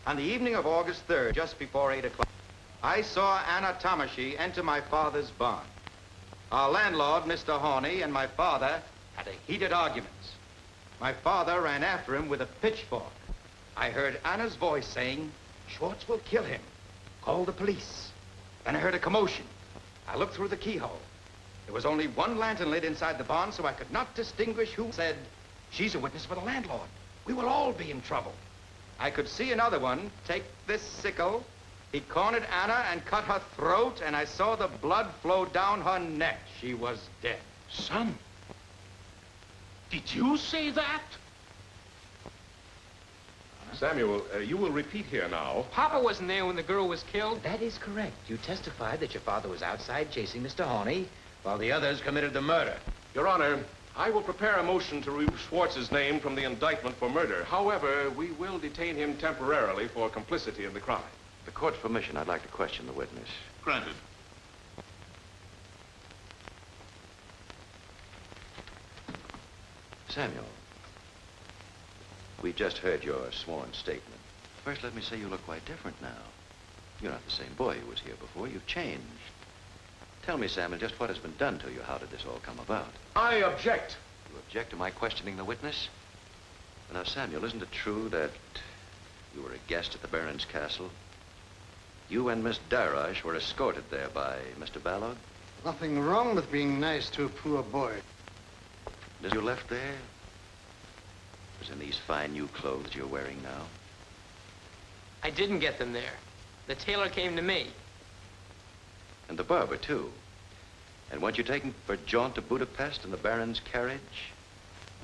"On the evening of August 3rd, just before 8 o'clock, I saw Anna Tomashi enter my father's barn. Our landlord, Mr. Horney, and my father had a heated argument. My father ran after him with a pitchfork. I heard Anna's voice saying, 'Schwartz will kill him. Call the police.' Then I heard a commotion. I looked through the keyhole. There was only one lantern lit inside the barn, so I could not distinguish who said, 'She's a witness for the landlord. We will all be in trouble.' I could see another one take this sickle. He cornered Anna and cut her throat, and I saw the blood flow down her neck. She was dead." Son, did you say that? Samuel, you will repeat here now. Papa wasn't there when the girl was killed. That is correct. You testified that your father was outside chasing Mr. Horney while the others committed the murder. Your Honor, I will prepare a motion to remove Schwartz's name from the indictment for murder. However, we will detain him temporarily for complicity in the crime. With the court's permission, I'd like to question the witness. Granted. Samuel, we just heard your sworn statement. First, let me say you look quite different now. You're not the same boy who was here before. You've changed. Tell me, Samuel, just what has been done to you? How did this all come about? I object. You object to my questioning the witness? Now, Samuel, isn't it true that you were a guest at the Baron's castle? You and Miss Darash were escorted there by Mr. Ballog? Nothing wrong with being nice to a poor boy. As you left there, was in these fine new clothes you're wearing now? I didn't get them there. The tailor came to me. And the barber, too. And weren't you taken for a jaunt to Budapest in the Baron's carriage?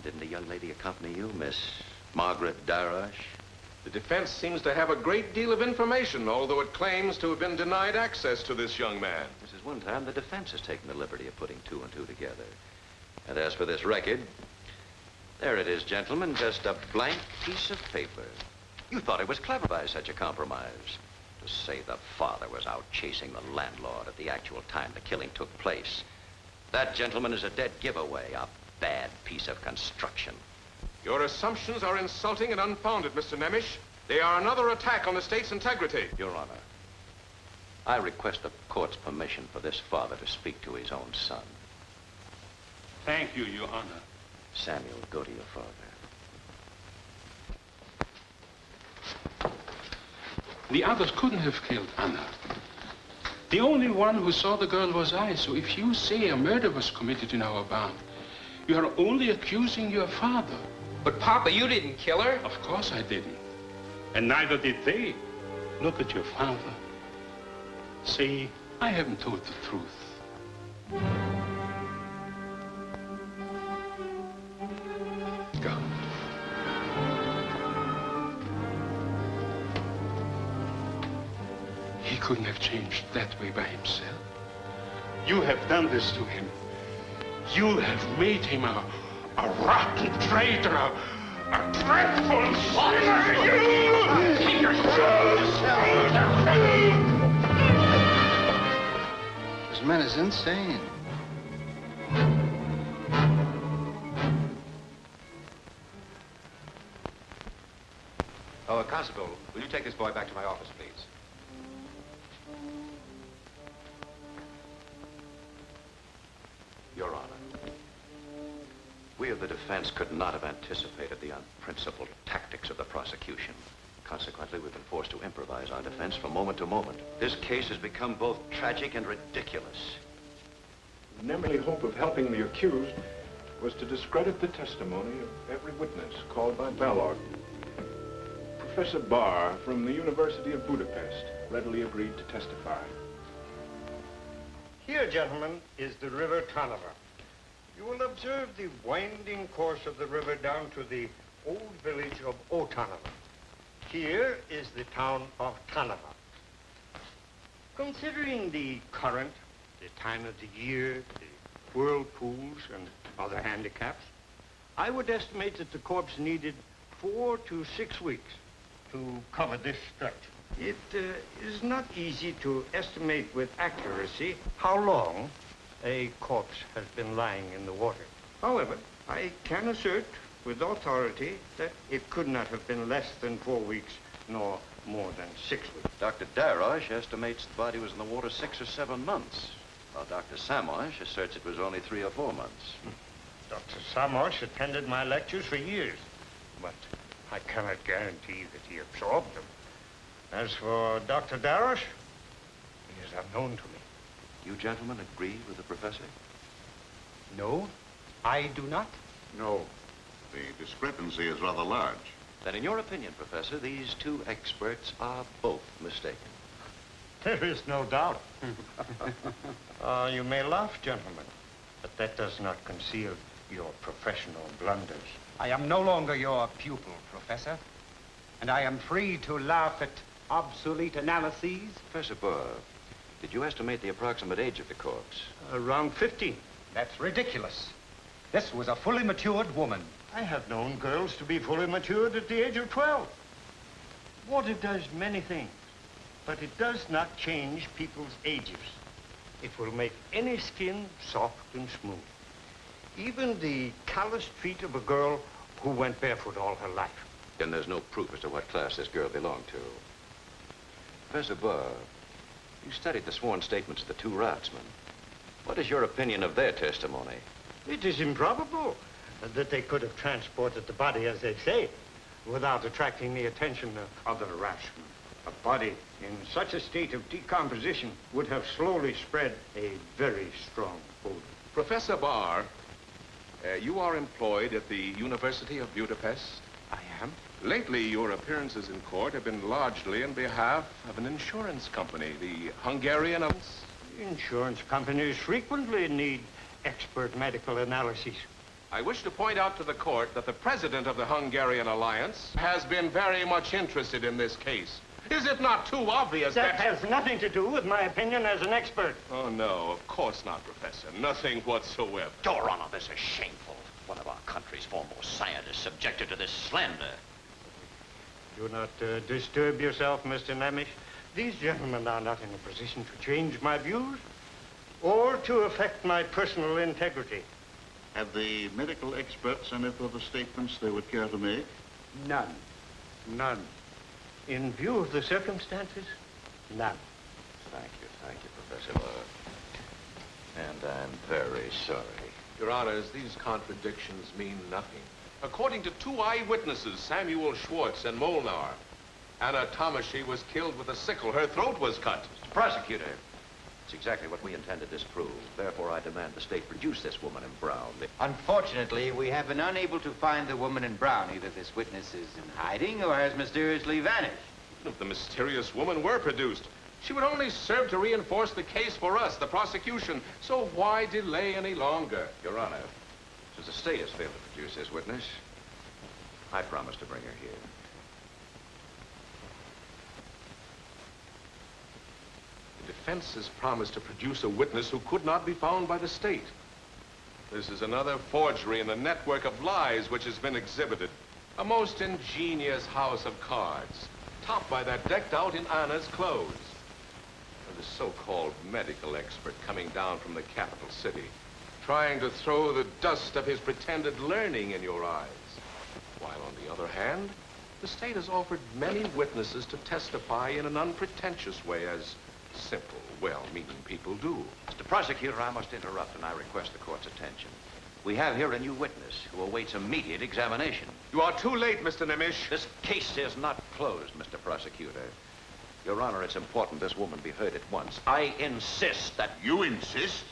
Didn't a young lady accompany you, Miss Margaret Darash? The defense seems to have a great deal of information, although it claims to have been denied access to this young man. This is one time the defense has taken the liberty of putting two and two together. And as for this record, there it is, gentlemen, just a blank piece of paper. You thought it was clever by such a compromise. To say the father was out chasing the landlord at the actual time the killing took place. That, gentleman, is a dead giveaway, a bad piece of construction. Your assumptions are insulting and unfounded, Mr. Nemish. They are another attack on the state's integrity. Your Honor, I request the court's permission for this father to speak to his own son. Thank you, Your Honor. Samuel, go to your father. The others couldn't have killed Anna. The only one who saw the girl was I, so if you say a murder was committed in our barn, you are only accusing your father. But, Papa, you didn't kill her. Of course I didn't. And neither did they. Look at your father. Say, I haven't told the truth. God. He couldn't have changed that way by himself. You have done this to him. You have made him a rotten traitor, a dreadful His man is insane. Oh, Constable, will you take this boy back to my office, please? Your Honor, we of the defense could not have anticipated the unprincipled tactics of the prosecution. Consequently, we've been forced to improvise our defense from moment to moment. This case has become both tragic and ridiculous. The only hope of helping the accused was to discredit the testimony of every witness called by Balog. Professor Barr from the University of Budapest readily agreed to testify. Here, gentlemen, is the River Tanava. You will observe the winding course of the river down to the old village of Otanava. Here is the town of Tanava. Considering the current, the time of the year, the whirlpools, and other handicaps, I would estimate that the corpse needed 4 to 6 weeks to cover this stretch. It is not easy to estimate with accuracy how long a corpse has been lying in the water. However, I can assert with authority that it could not have been less than 4 weeks, nor more than 6 weeks. Dr. Darosh estimates the body was in the water 6 or 7 months, while Dr. Samosh asserts it was only 3 or 4 months. Dr. Samosh attended my lectures for years, but I cannot guarantee that he absorbed them. As for Dr. Darosh, he is unknown to me. You gentlemen agree with the professor? No, I do not. No. The discrepancy is rather large. Then in your opinion, Professor, these two experts are both mistaken. There is no doubt. You may laugh, gentlemen, but that does not conceal your professional blunders. I am no longer your pupil, Professor, and I am free to laugh at obsolete analyses. Professor Burr, did you estimate the approximate age of the corpse? Around 15. That's ridiculous. This was a fully matured woman. I have known girls to be fully matured at the age of 12. Water does many things, but it does not change people's ages. It will make any skin soft and smooth. Even the calloused feet of a girl who went barefoot all her life. Then there's no proof as to what class this girl belonged to. Professor Burr, you studied the sworn statements of the 2 raftsmen. What is your opinion of their testimony? It is improbable that they could have transported the body, as they say, without attracting the attention of other raftsmen. A body in such a state of decomposition would have slowly spread a very strong odor. Professor Barr, you are employed at the University of Budapest? I am. Lately, your appearances in court have been largely on behalf of an insurance company, the Hungarian... Insurance companies frequently need expert medical analyses. I wish to point out to the court that the president of the Hungarian Alliance has been very much interested in this case. Is it not too obvious that has nothing to do with my opinion as an expert. Oh, no, of course not, Professor. Nothing whatsoever. Your Honor, this is shameful. One of our country's foremost scientists subjected to this slander. Do not disturb yourself, Mr. Nemish. These gentlemen are not in a position to change my views or to affect my personal integrity. Have the medical experts any further statements they would care to make? None. None. In view of the circumstances, none. Thank you, Professor Burr. And I'm very sorry. Your Honors, these contradictions mean nothing. According to 2 eyewitnesses, Samuel Schwartz and Molnar, Anna Tomashi was killed with a sickle. Her throat was cut. Mr. Prosecutor, it's exactly what we intend to disprove. Therefore, I demand the state produce this woman in brown. Unfortunately, we have been unable to find the woman in brown. Either this witness is in hiding or has mysteriously vanished. If the mysterious woman were produced, she would only serve to reinforce the case for us, the prosecution. So why delay any longer? Your Honor, since the state has failed to produce this witness, I promise to bring her here. The defense has promised to produce a witness who could not be found by the state. This is another forgery in the network of lies which has been exhibited. A most ingenious house of cards, topped by that decked out in Anna's clothes. And the so-called medical expert coming down from the capital city, trying to throw the dust of his pretended learning in your eyes. While on the other hand, the state has offered many witnesses to testify in an unpretentious way, as simple, well-meaning people do. Mr. Prosecutor, I must interrupt, and I request the court's attention. We have here a new witness who awaits immediate examination. You are too late, Mr. Nemish. This case is not closed, Mr. Prosecutor. Your Honor, it's important this woman be heard at once. I insist that... You insist?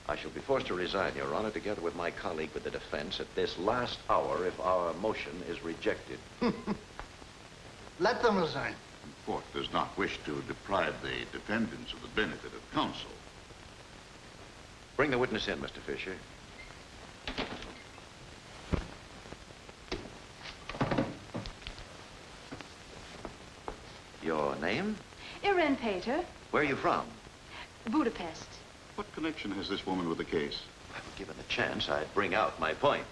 I shall be forced to resign, Your Honor, together with my colleague with the defense at this last hour if our motion is rejected. Let them resign. The court does not wish to deprive the defendants of the benefit of counsel. Bring the witness in, Mr. Fisher. Your name? Irene Pater, Where are you from? Budapest. What connection has this woman with the case? Given the chance, I'd bring out my point.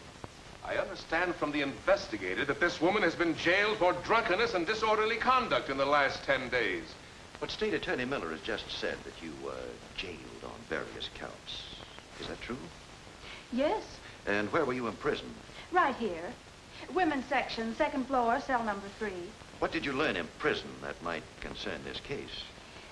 I understand from the investigator that this woman has been jailed for drunkenness and disorderly conduct in the last 10 days. But State Attorney Miller has just said that you were jailed on various counts. Is that true? Yes, And where were you imprisoned? right here. Women's section, second floor, cell number 3. What did you learn in prison that might concern this case?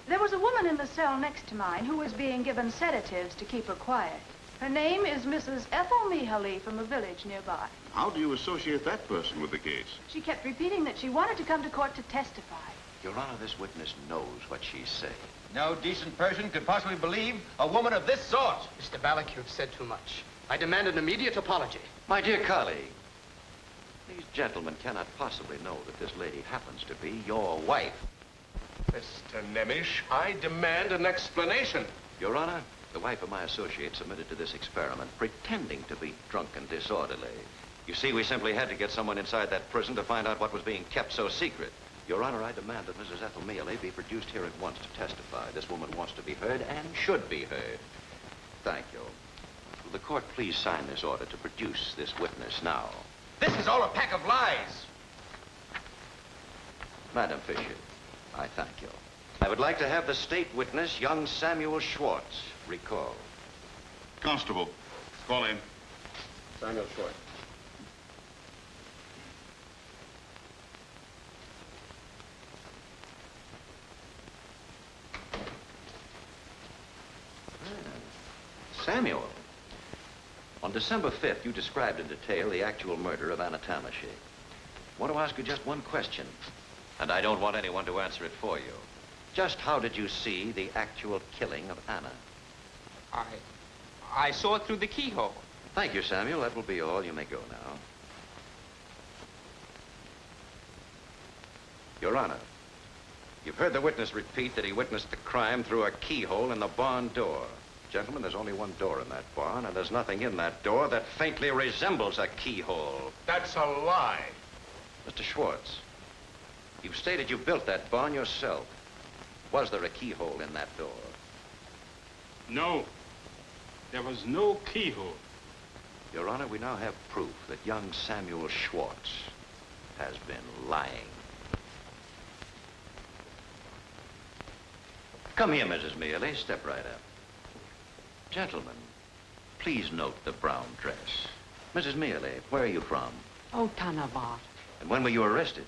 There was a woman in the cell next to mine who was being given sedatives to keep her quiet. Her name is Mrs. Ethel Mihaly from a village nearby. How do you associate that person with the case? She kept repeating that she wanted to come to court to testify. Your Honor, this witness knows what she's saying. No decent person could possibly believe a woman of this sort. Mr. Ballack, you've said too much. I demand an immediate apology. My dear colleague, these gentlemen cannot possibly know that this lady happens to be your wife. Mr. Nemish, I demand an explanation. Your Honor, the wife of my associate submitted to this experiment, pretending to be drunk and disorderly. You see, we simply had to get someone inside that prison to find out what was being kept so secret. Your Honor, I demand that Mrs. Ethel Mihaly be produced here at once to testify. This woman wants to be heard and should be heard. Thank you. Will the court please sign this order to produce this witness now? This is all a pack of lies. Madam Fisher, I thank you. I would like to have the state witness, young Samuel Schwartz, recalled. Constable, call in. Samuel Schwartz. Samuel, on December 5th, you described in detail the actual murder of Anna Tamashi. I want to ask you just one question, and I don't want anyone to answer it for you. Just how did you see the actual killing of Anna? I saw it through the keyhole. Thank you, Samuel. That will be all. You may go now. Your Honor, you've heard the witness repeat that he witnessed the crime through a keyhole in the barn door. Gentlemen, there's only one door in that barn, and there's nothing in that door that faintly resembles a keyhole. That's a lie. Mr. Schwartz, you've stated you built that barn yourself. Was there a keyhole in that door? No. There was no keyhole. Your Honor, we now have proof that young Samuel Schwartz has been lying. Come here, Mrs. Mihaly. Step right up. Gentlemen, please note the brown dress. Mrs. Mihaly, where are you from? Oh, Tanavar. And when were you arrested?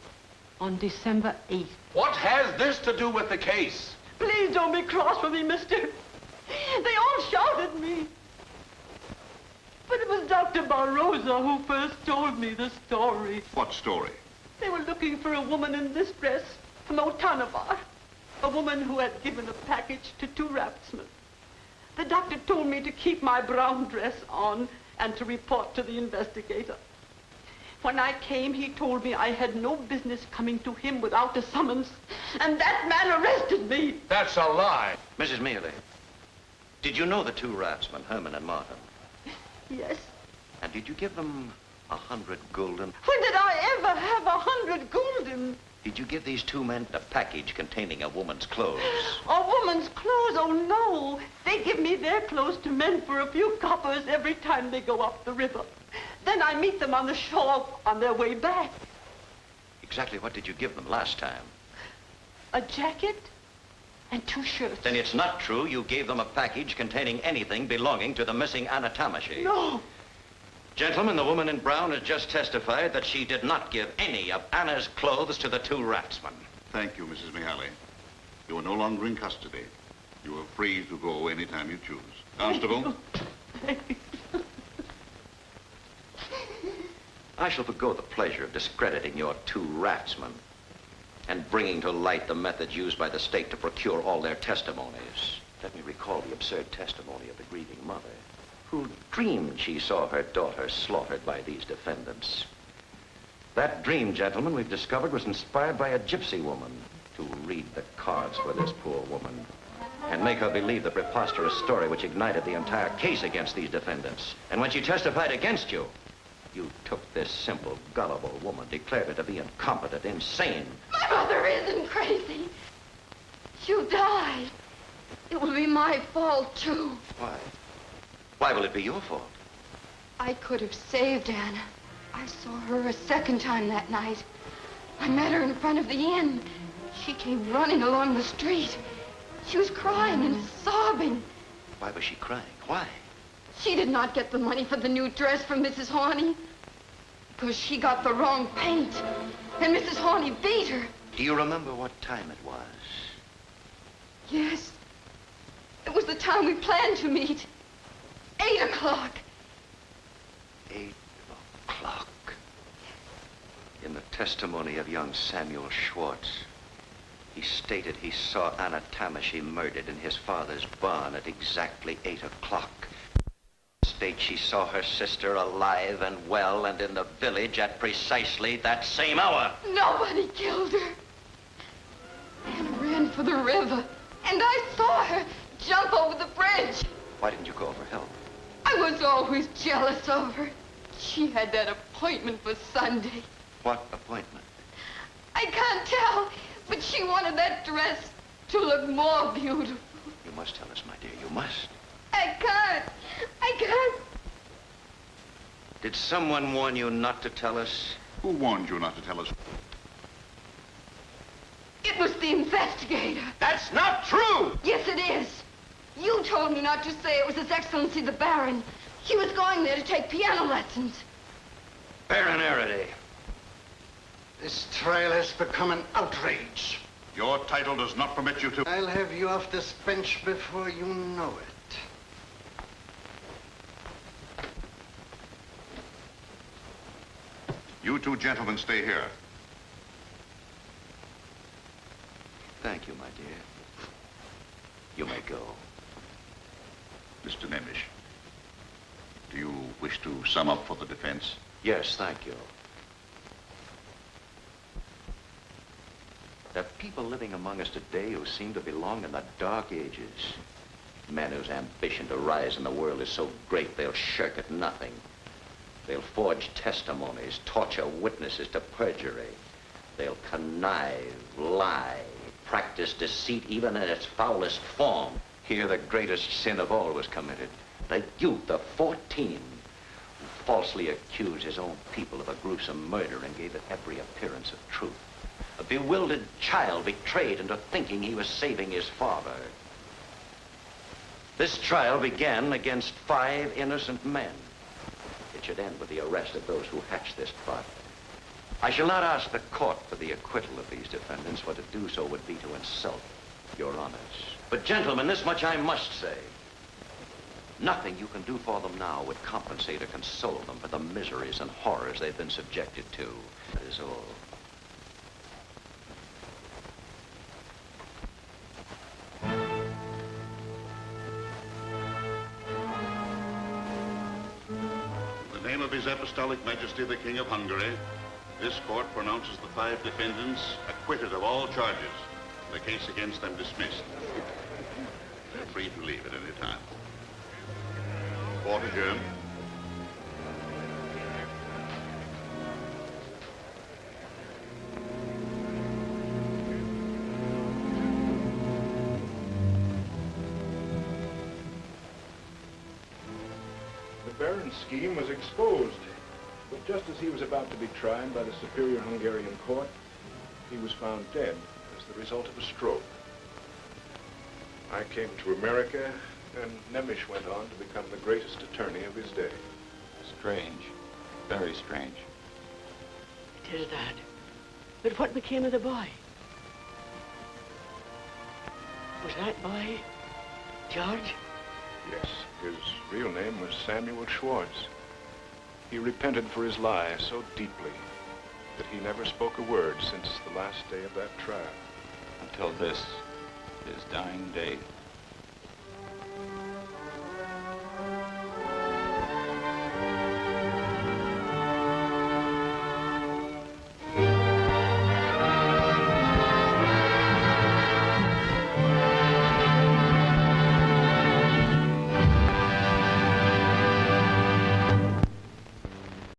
On December 8th. What has this to do with the case? Please don't be cross with me, mister. They all shouted at me. But it was Dr. Barroza who first told me the story. What story? They were looking for a woman in this dress from Otanavar. A woman who had given a package to 2 raftsmen. The doctor told me to keep my brown dress on and to report to the investigator. When I came, he told me I had no business coming to him without a summons, and that man arrested me. That's a lie. Mrs. Mihaly, did you know the 2 raftsmen, Herman and Martin? Yes. And did you give them 100 gulden? When did I ever have 100 gulden? Did you give these 2 men a package containing a woman's clothes? A woman's clothes? Oh, no. They give me their clothes to mend for a few coppers every time they go up the river. Then I meet them on the shore on their way back. Exactly what did you give them last time? A jacket and 2 shirts. Then it's not true you gave them a package containing anything belonging to the missing Anna Tamashi. No. Gentlemen, the woman in brown has just testified that she did not give any of Anna's clothes to the 2 raftsmen. Thank you, Mrs. Mihaly. You are no longer in custody. You are free to go anytime you choose. Constable? I shall forgo the pleasure of discrediting your 2 raftsmen and bringing to light the methods used by the state to procure all their testimonies. Let me recall the absurd testimony of the grieving mother, who dreamed she saw her daughter slaughtered by these defendants. That dream, gentlemen, we've discovered was inspired by a gypsy woman to read the cards for this poor woman and make her believe the preposterous story which ignited the entire case against these defendants. And when she testified against you, you took this simple, gullible woman, declared her to be incompetent, insane. My mother isn't crazy. She'll die. It will be my fault, too. Why? Why will it be your fault? I could have saved Anna. I saw her a second time that night. I met her in front of the inn. She came running along the street. She was crying and sobbing. Why was she crying? Why? She did not get the money for the new dress from Mrs. Horney because she got the wrong paint, and Mrs. Horney beat her. Do you remember what time it was? Yes. It was the time we planned to meet. 8 o'clock. 8 o'clock. In the testimony of young Samuel Schwartz, he stated he saw Anna Tamashi murdered in his father's barn at exactly 8 o'clock. States she saw her sister alive and well and in the village at precisely that same hour. Nobody killed her. Anna ran for the river, and I saw her jump over the bridge. Why didn't you call for help? I was always jealous of her. She had that appointment for Sunday. What appointment? I can't tell, but she wanted that dress to look more beautiful. You must tell us, my dear. You must. I can't. I can't. Did someone warn you not to tell us? Who warned you not to tell us? It was the investigator. That's not true! Yes, it is. You told me not to say it was His Excellency the Baron. He was going there to take piano lessons. Baron Araday. This trial has become an outrage. Your title does not permit you to... I'll have you off this bench before you know it. You 2 gentlemen stay here. Thank you, my dear. You may go. Mr. Nemish, do you wish to sum up for the defense? Yes, thank you. There are people living among us today who seem to belong in the Dark Ages. Men whose ambition to rise in the world is so great they'll shirk at nothing. They'll forge testimonies, torture witnesses to perjury. They'll connive, lie, practice deceit even in its foulest form. Here the greatest sin of all was committed. The youth of 14 who falsely accused his own people of a gruesome murder and gave it every appearance of truth. A bewildered child betrayed into thinking he was saving his father. This trial began against 5 innocent men. It should end with the arrest of those who hatched this plot. I shall not ask the court for the acquittal of these defendants, for to do so would be to insult your honors. But gentlemen, this much I must say. Nothing you can do for them now would compensate or console them for the miseries and horrors they've been subjected to. That is all. In the name of His Apostolic Majesty the King of Hungary, this court pronounces the 5 defendants acquitted of all charges. The case against them dismissed. They're free to leave at any time. Court adjourned. The Baron's scheme was exposed, but just as he was about to be tried by the superior Hungarian court, he was found dead as the result of a stroke. I came to America, and Nemish went on to become the greatest attorney of his day. Strange. Very strange. It is that. But what became of the boy? Was that boy George? Yes, his real name was Samuel Schwartz. He repented for his lie so deeply that he never spoke a word since the last day of that trial. Until this, his dying day.